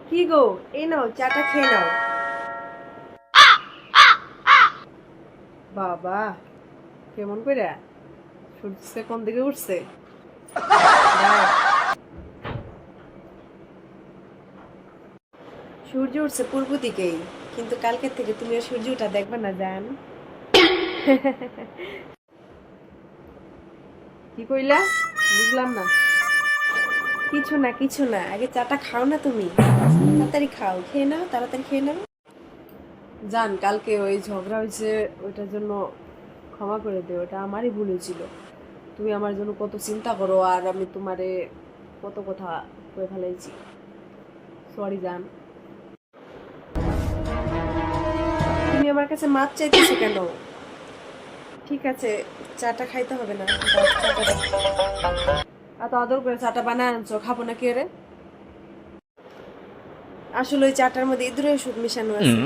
কি গো, এই নাও চাটা খেয়ে নাও। বাবা, কেমন করে সূর্য কোন দিকে উঠছে? দাও। সূর্য উঠছে পূর্ব দিকেই, কিন্তু কালকের থেকে তুমি আর সূর্য ওঠা দেখবে না জান। কি কইলা? বুঝলাম না। কিছু না কিছু না, আগে চাটা খাও না তুমি। তাড়াতাড়ি খাও, খেয়ে নাও, তাড়াতাড়ি খেয়ে নাও। জান, কালকে ওই ঝগড়া হয়েছে, ওইটার জন্য ক্ষমা করে দিও। ওটা আমারই ভুল হয়েছিল। তুমি আমার জন্য কত চিন্তা করো, আর আমি তোমারে কত কথা কয়ে ফেলাইছি। সরি জান। তুমি আমার কাছে মাপ চাইতেছো কেন? ঠিক আছে, চাটা খাইতে হবে না, দাও, চাটা দাও। এত আদর করে চাটা বানায় আনছো, খাবো না কি রে? আসলে ওই চাটার মধ্যে ইঁদুরের ওষুধ মিশানো আছে।